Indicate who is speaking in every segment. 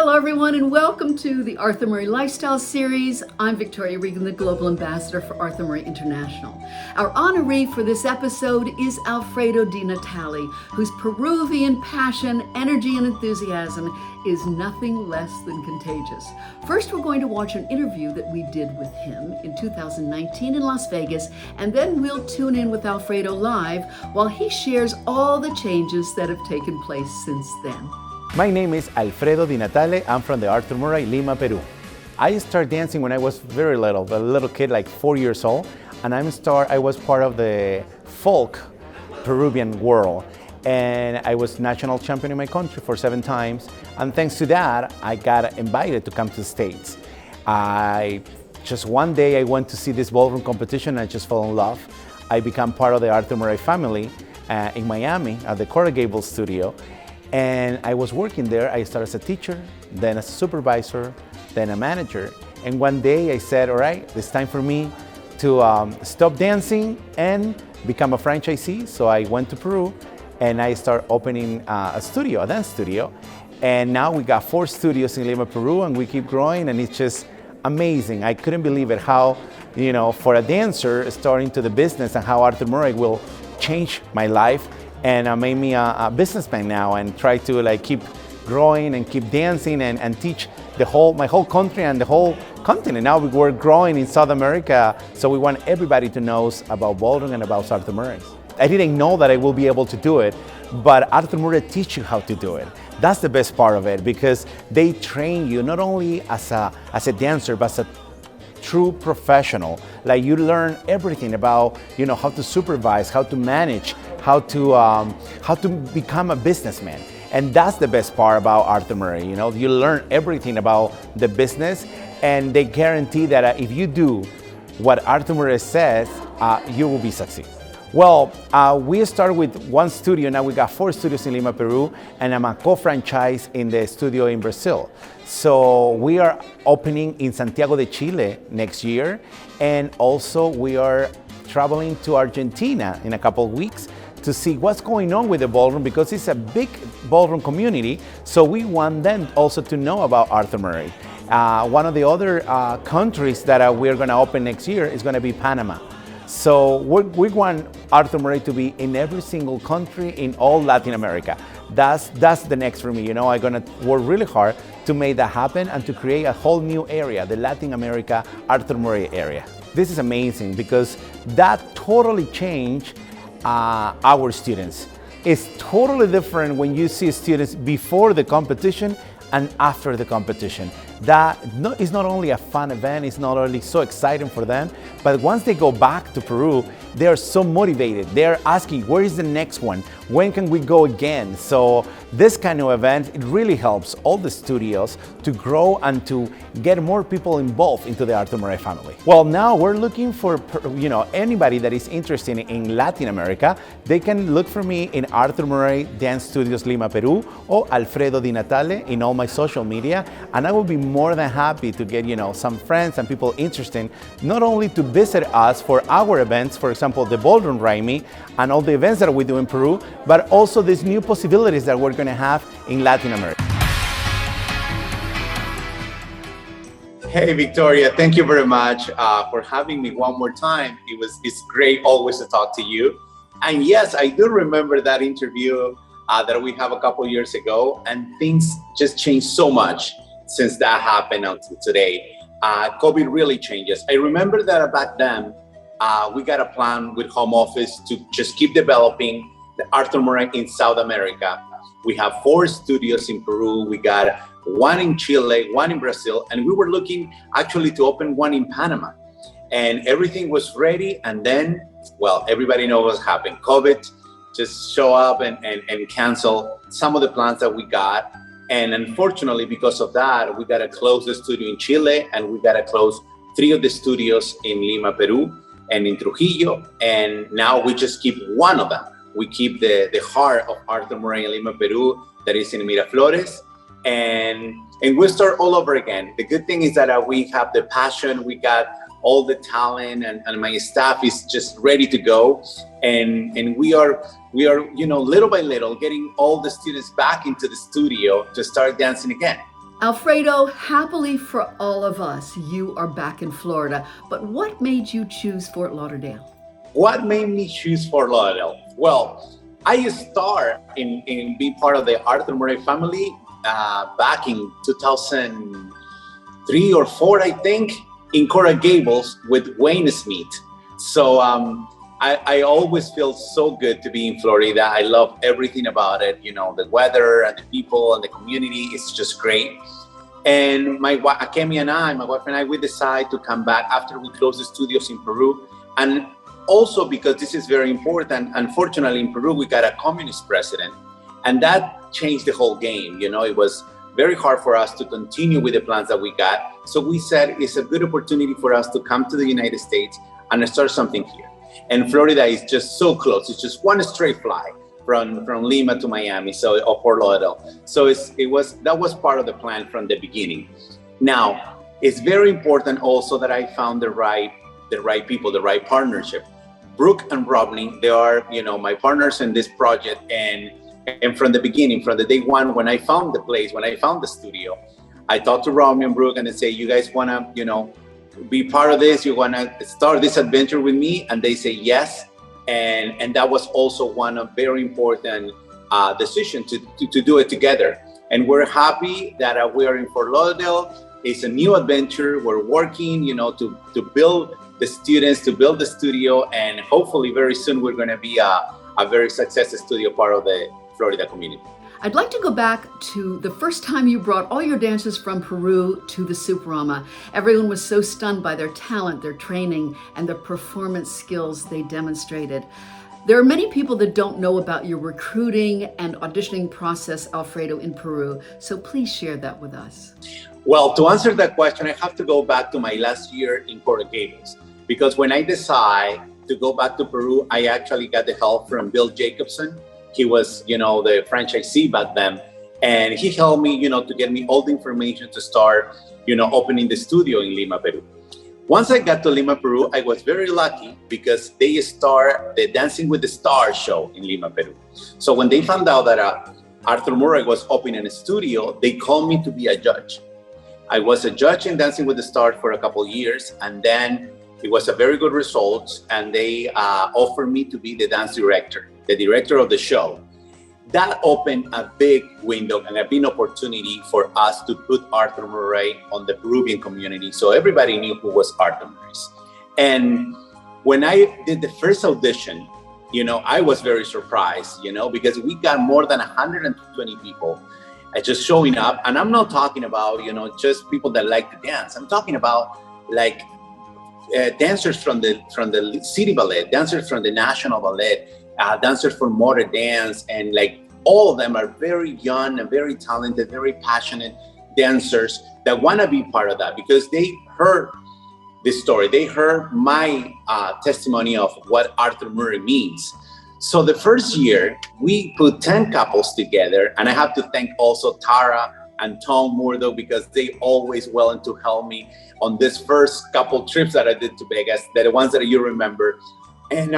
Speaker 1: Hello, everyone, and welcome to the Arthur Murray Lifestyle Series. I'm Victoria Regan, the Global Ambassador for Arthur Murray International. Our honoree for this episode is Alfredo Di Natale, whose Peruvian passion, energy, and enthusiasm is nothing less than contagious. First, we're going to watch an interview that we did with him in 2019 in Las Vegas, and then we'll tune in with Alfredo live while he shares all the changes that have taken place since then.
Speaker 2: My name is Alfredo Di Natale. I'm from the Arthur Murray, Lima, Peru. I started dancing when I was very little, a little kid, like 4 years old, and I was part of the folk Peruvian world. And I was national champion in my country for 7 times. And thanks to that, I got invited to come to the States. One day I went to see this ballroom competition and I just fell in love. I became part of the Arthur Murray family in Miami at the Coral Gables studio. And I was working there. I started as a teacher, then as a supervisor, then a manager. And one day I said, all right, it's time for me to stop dancing and become a franchisee. So I went to Peru and I started opening a dance studio. And now we got 4 studios in Lima, Peru, and we keep growing, and it's just amazing. I couldn't believe it how, for a dancer starting to the business and how Arthur Murray will change my life. And made me a businessman now and try to keep growing and keep dancing and teach my whole country and the whole continent. Now we're growing in South America, so we want everybody to know about ballroom and about Arthur Murray. I didn't know that I will be able to do it, but Arthur Murray teach you how to do it. That's the best part of it, because they train you not only as a dancer, but as a true professional. Like, you learn everything about how to supervise, how to manage, how to become a businessman. And that's the best part about Arthur Murray. You learn everything about the business, and they guarantee that if you do what Arthur Murray says, you will be successful. Well, we started with 1 studio. Now we got 4 studios in Lima, Peru, and I'm a co-franchise in the studio in Brazil. So we are opening in Santiago de Chile next year, and also we are traveling to Argentina in a couple of weeks to see what's going on with the ballroom, because it's a big ballroom community. So we want them also to know about Arthur Murray. One of the other countries that we're going to open next year is going to be Panama. So we want Arthur Murray to be in every single country in all Latin America. That's the next for me. I'm going to work really hard to make that happen and to create a whole new area, the Latin America Arthur Murray area. This is amazing because that totally changed our students. It's totally different when you see students before the competition and after the competition. That is not only a fun event, it's not only so exciting for them, but once they go back to Peru, they are so motivated. They're asking, where is the next one? When can we go again? So this kind of event, it really helps all the studios to grow and to get more people involved into the Arthur Murray family. Well, now we're looking for anybody that is interested in Latin America. They can look for me in Arthur Murray Dance Studios Lima, Peru, or Alfredo Di Natale in all my social media, and I will be more than happy to get some friends and people interested, not only to visit us for our events, for example, the Ballroom Raimi and all the events that we do in Peru, but also these new possibilities that we're going to have in Latin America.
Speaker 3: Hey, Victoria, thank you very much for having me one more time. It's great always to talk to you. And yes, I do remember that interview that we have a couple years ago, and things just changed so much since that happened until today. COVID really changes. I remember that back then, we got a plan with home office to just keep developing the Arthur Murray in South America. We have 4 studios in Peru. We got 1 in Chile, 1 in Brazil, and we were looking actually to open 1 in Panama. And everything was ready. And then, well, everybody knows what's happened. COVID just show up and cancel some of the plans that we got. And unfortunately, because of that, we got to close the studio in Chile, and we got to close 3 of the studios in Lima, Peru, and in Trujillo. And now we just keep 1 of them. We keep the heart of Arthur Murray in Lima, Peru, that is in Miraflores. And we'll start all over again. The good thing is that we have the passion, we got all the talent, and my staff is just ready to go. And we are, little by little getting all the students back into the studio to start dancing again.
Speaker 1: Alfredo, happily for all of us, you are back in Florida. But what made you choose Fort Lauderdale?
Speaker 3: What made me choose Fort Lauderdale? Well, I started in being part of the Arthur Murray family back in 2003 or 4, I think, in Coral Gables with Wayne Smith. So I always feel so good to be in Florida. I love everything about it. You know, the weather and the people and the community. It's just great. And Akemi and my wife and I, we decided to come back after we closed the studios in Peru. And also because this is very important, unfortunately in Peru, we got a communist president, and that changed the whole game. You know, it was very hard for us to continue with the plans that we got. So we said it's a good opportunity for us to come to the United States and start something here. And Florida is just so close. It's just one straight fly from Lima to Miami, or Fort Lauderdale. So that was part of the plan from the beginning. Now, it's very important also that I found the right people, the right partnership. Brooke and Rodney, they are, my partners in this project. And from the beginning, from the day one, when I found the place, when I found the studio, I talked to Rodney and Brooke and they say, you guys want to, be part of this? You want to start this adventure with me? And they say yes. And that was also one of very important decision to do it together. And we're happy that we are in Fort Lauderdale. It's a new adventure. We're working, to build the students, to build the studio, and hopefully very soon we're going to be a very successful studio part of the Florida community.
Speaker 1: I'd like to go back to the first time you brought all your dancers from Peru to the Superama. Everyone was so stunned by their talent, their training, and the performance skills they demonstrated. There are many people that don't know about your recruiting and auditioning process, Alfredo, in Peru. So please share that with us.
Speaker 3: Well, to answer that question, I have to go back to my last year in Coral Gables, because when I decided to go back to Peru, I actually got the help from Bill Jacobson. He was, the franchisee back then. And he helped me, to get me all the information to start, opening the studio in Lima, Peru. Once I got to Lima, Peru, I was very lucky because they start the Dancing with the Stars show in Lima, Peru. So when they found out that Arthur Murray was opening a studio, they called me to be a judge. I was a judge in Dancing with the Stars for a couple of years, and then it was a very good result, and they offered me to be the dance director, the director of the show. That opened a big window and a big opportunity for us to put Arthur Murray on the Peruvian community. So everybody knew who was Arthur Murray. And when I did the first audition, I was very surprised, because we got more than 120 people just showing up. And I'm not talking about, just people that like to dance. I'm talking about dancers from the city ballet, dancers from the national ballet, dancers from modern dance, and all of them are very young and very talented, very passionate dancers that want to be part of that because they heard this story. They heard my testimony of what Arthur Murray means. So the first year we put 10 couples together, and I have to thank also Tara and Tom Murdo because they always willing to help me on this first couple trips that I did to Vegas, the ones that you remember. And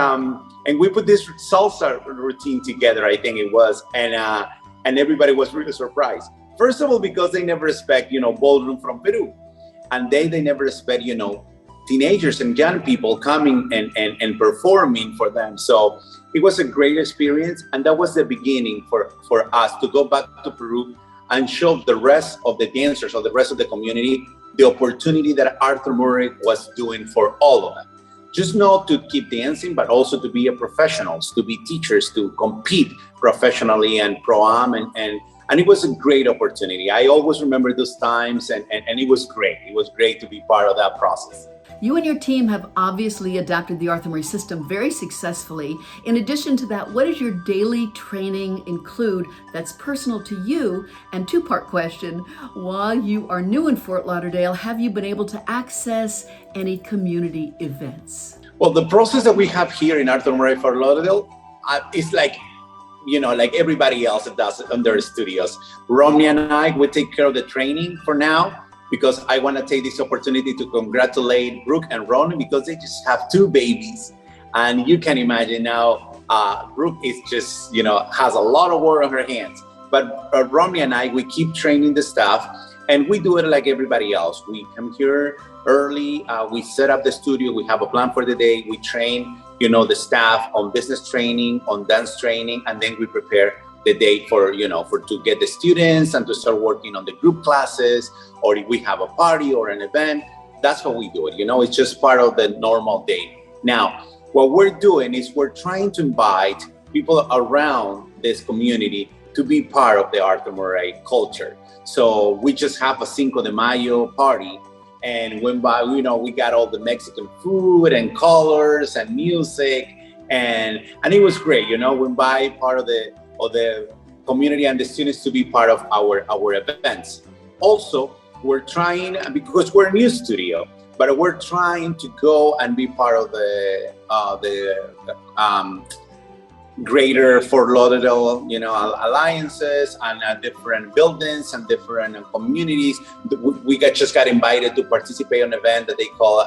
Speaker 3: we put this salsa routine together, I think it was, and everybody was really surprised. First of all, because they never expect, ballroom from Peru, and they never expect, teenagers and young people coming and performing for them. So it was a great experience, and that was the beginning for us to go back to Peru and show the rest of the dancers or the rest of the community the opportunity that Arthur Murray was doing for all of them. Just not to keep dancing, but also to be professionals, to be teachers, to compete professionally and pro-am. And it was a great opportunity. I always remember those times, and it was great. It was great to be part of that process.
Speaker 1: You and your team have obviously adapted the Arthur Murray system very successfully. In addition to that, what does your daily training include that's personal to you? And two-part question, while you are new in Fort Lauderdale, have you been able to access any community events?
Speaker 3: Well, the process that we have here in Arthur Murray Fort Lauderdale is like everybody else that does it on their studios. Romney and I, we take care of the training for now, because I want to take this opportunity to congratulate Brooke and Ronnie because they just have 2 babies. And you can imagine now, Brooke is just, has a lot of work on her hands. But Ronnie and I, we keep training the staff. And we do it like everybody else. We come here early, we set up the studio, we have a plan for the day, we train, the staff on business training, on dance training, and then we prepare the day for to get the students and to start working on the group classes, or if we have a party or an event. That's how we do it. It's just part of the normal day. Now, what we're doing is we're trying to invite people around this community to be part of the Arthur Murray culture. So we just have a Cinco de Mayo party, and when by, we got all the Mexican food and colors and music, and it was great. When by part of the community and the students to be part of our events. Also, we're trying, because we're a new studio, but we're trying to go and be part of the greater Fort Lauderdale, alliances and different buildings and different communities. We just got invited to participate in an event that they call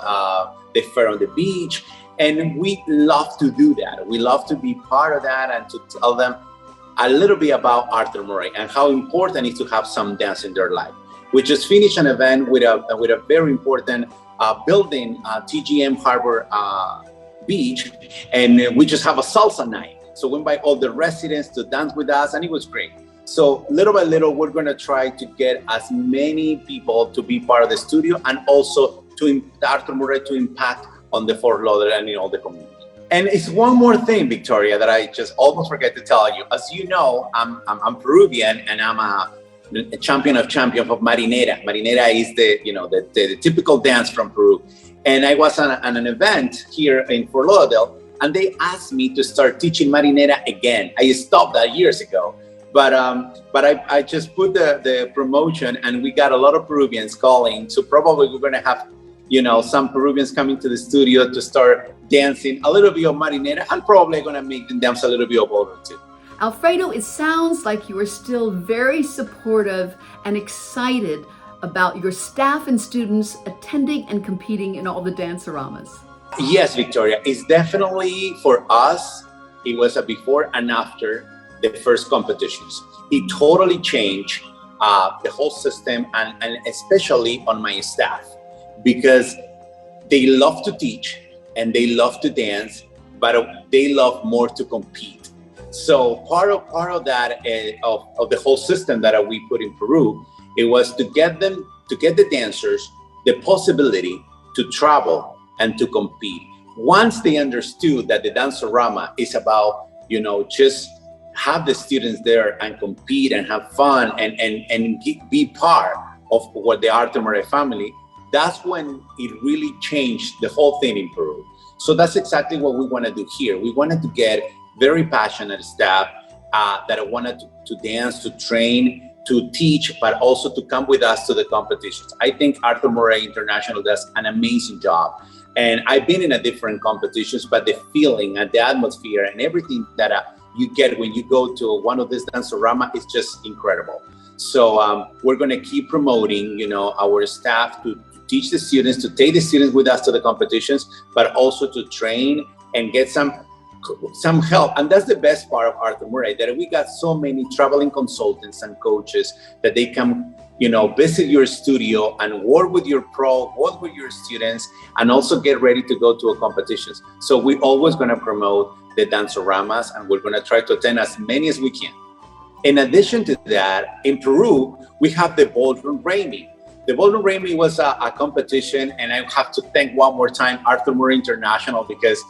Speaker 3: the Fair on the Beach. And we love to do that. We love to be part of that and to tell them a little bit about Arthur Murray and how important it is to have some dance in their life. We just finished an event with a very important building, TGM Harbor Beach, and we just have a salsa night. So we invite all the residents to dance with us, and it was great. So little by little, we're gonna try to get as many people to be part of the studio, and also to Arthur Murray to impact on the Fort Lauderdale and in all the community. And it's one more thing, Victoria, that I just almost forgot to tell you. As you know, I'm Peruvian, and I'm a champion of Marinera. Marinera is the typical dance from Peru. And I was on an event here in Fort Lauderdale, and they asked me to start teaching Marinera again. I stopped that years ago, but I just put the promotion, and we got a lot of Peruvians calling. So probably we're gonna have, some Peruvians coming to the studio to start dancing a little bit of Marinera, and probably gonna make them dance a little bit of ballroom too.
Speaker 1: Alfredo, it sounds like you are still very supportive and excited about your staff and students attending and competing in all the dance-oramas.
Speaker 3: Yes, Victoria, it's definitely for us. It was a before and after the first competitions. It totally changed the whole system, and especially on my staff, because they love to teach and they love to dance, but they love more to compete. So part of that of the whole system that we put in Peru, it was to get the dancers the possibility to travel and to compete. Once they understood that the Danceorama is about, just have the students there and compete and have fun and be part of what the Arthur Murray family, that's when it really changed the whole thing in Peru. So that's exactly what we want to do here. We wanted to get very passionate staff that wanted to dance, to train, to teach, but also to come with us to the competitions. I think Arthur Murray International does an amazing job. And I've been in a different competitions, but the feeling and the atmosphere and everything that you get when you go to one of these Danceorama is just incredible. So we're going to keep promoting, our staff to teach the students, to take the students with us to the competitions, but also to train and get some help. And that's the best part of Arthur Murray, that we got so many traveling consultants and coaches that they come, visit your studio and work with your work with your students, and also get ready to go to a competitions. So we're always going to promote the Danceoramas, and we're going to try to attend as many as we can. In addition to that, in Peru, we have the Ballroom Raimi. The Ballroom Raimi was a competition, and I have to thank one more time Arthur Murray International, because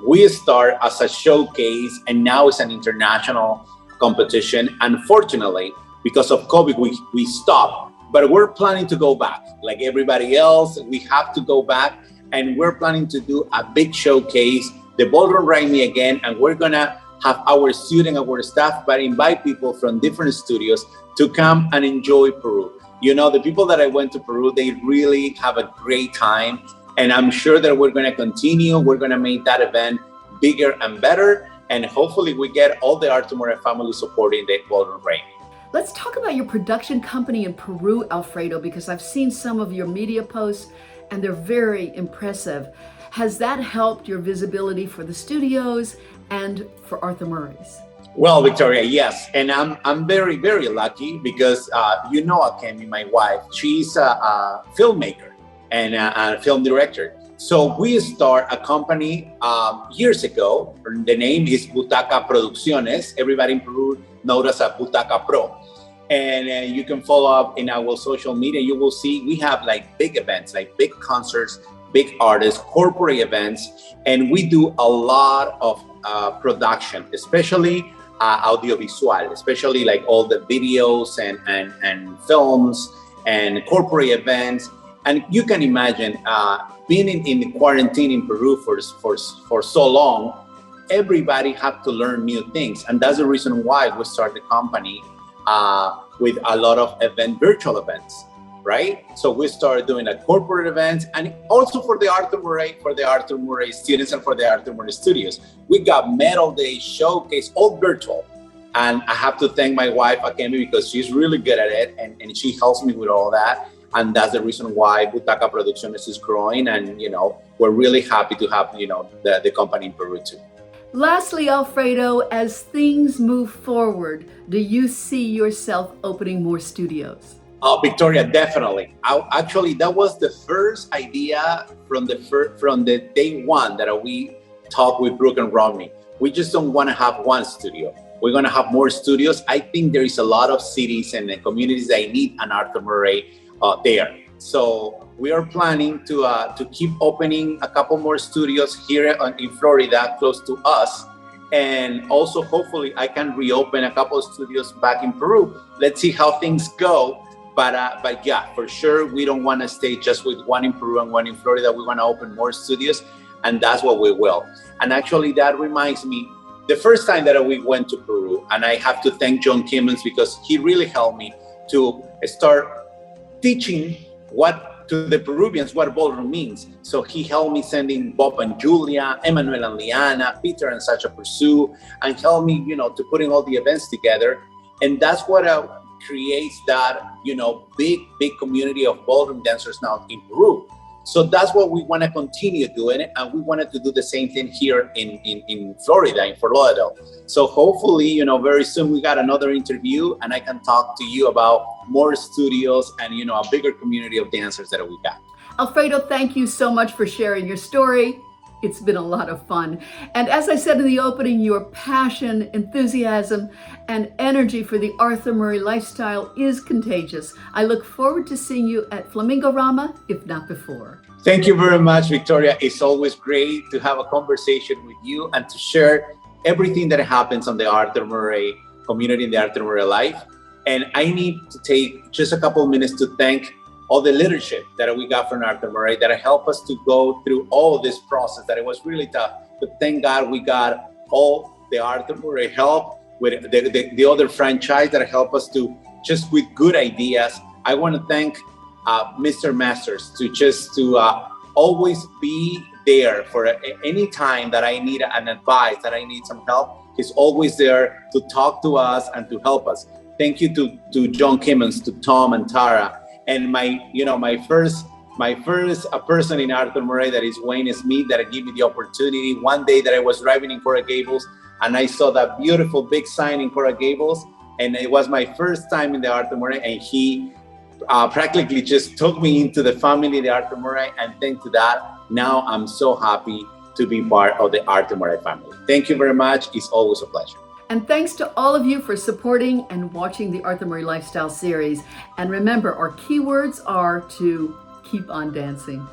Speaker 3: we start as a showcase and now it's an international competition. Unfortunately, because of COVID, we stopped, but we're planning to go back. Like everybody else, we have to go back, and we're planning to do a big showcase, the Ballroom Raimi again, and we're gonna have our student, our staff, but invite people from different studios to come and enjoy Peru. The people that I went to Peru, they really have a great time. And I'm sure that we're going to continue. We're going to make that event bigger and better. And hopefully we get all the Arthur Murray family supporting the Ballroom Raimi.
Speaker 1: Let's talk about your production company in Peru, Alfredo, because I've seen some of your media posts and they're very impressive. Has that helped your visibility for the studios and for Arthur Murray's?
Speaker 3: Well, Victoria, yes, and I'm very very lucky because Akemi, my wife, she's a filmmaker and a film director. So we start a company years ago. The name is Butaca Producciones. Everybody in Peru knows us as Butaca Pro. And you can follow up in our social media. You will see we have like big events, like big concerts, big artists, corporate events, and we do a lot of production, especially audiovisual, especially like all the videos and films and corporate events. And you can imagine being in quarantine in Peru for so long, everybody had to learn new things. And that's the reason why we started the company with a lot of virtual events, right? So we started doing a corporate events and also for the Arthur Murray students and for the Arthur Murray studios. We got Metal Day, Showcase, all virtual. And I have to thank my wife, Akemi, because she's really good at it and she helps me with all that. And that's the reason why Butaca Producciones is growing. And, we're really happy to have, the company in Peru too.
Speaker 1: Lastly, Alfredo, as things move forward, do you see yourself opening more studios?
Speaker 3: Oh, Victoria, definitely. Actually, that was the first idea from the day one that we talked with Brooke and Rodney. We just don't want to have one studio. We're going to have more studios. I think there is a lot of cities and communities that need an Arthur Murray there. So we are planning to keep opening a couple more studios here in Florida, close to us. And also, hopefully, I can reopen a couple of studios back in Peru. Let's see how things go. But yeah, for sure, we don't want to stay just with one in Peru and one in Florida. We want to open more studios, and that's what we will. And actually, that reminds me, the first time that we went to Peru, and I have to thank John Kimmons because he really helped me to start teaching to the Peruvians what ballroom means. So he helped me sending Bob and Julia, Emmanuel and Liana, Peter and Sacha Pursue, and helped me, to putting all the events together. And that's what creates that, big community of ballroom dancers now in Peru. So that's what we want to continue doing, and we wanted to do the same thing here in Florida, in Fort Lauderdale. So hopefully, very soon we got another interview, and I can talk to you about more studios and a bigger community of dancers that we got.
Speaker 1: Alfredo, thank you so much for sharing your story. It's been a lot of fun. And as I said in the opening, your passion, enthusiasm, and energy for the Arthur Murray lifestyle is contagious. I look forward to seeing you at Flamingo Rama, if not before.
Speaker 3: Thank you very much, Victoria. It's always great to have a conversation with you and to share everything that happens on the Arthur Murray community, in the Arthur Murray life. And I need to take just a couple of minutes to thank all the leadership that we got from Arthur Murray that helped us to go through all this process, that it was really tough. But thank God we got all the Arthur Murray help with the other franchise that helped us to just with good ideas. I want to thank Mr. Masters to always be there for any time that I need an advice, that I need some help. He's always there to talk to us and to help us. Thank you to John Kimmons, to Tom and Tara. And my first person in Arthur Murray, that is Wayne Smith, that gave me the opportunity one day that I was driving in Coral Gables and I saw that beautiful big sign in Coral Gables, and it was my first time in the Arthur Murray, and he practically just took me into the family, the Arthur Murray, and thanks to that, now I'm so happy to be part of the Arthur Murray family. Thank you very much. It's always a pleasure.
Speaker 1: And thanks to all of you for supporting and watching the Arthur Murray Lifestyle series. And remember, our keywords are to keep on dancing.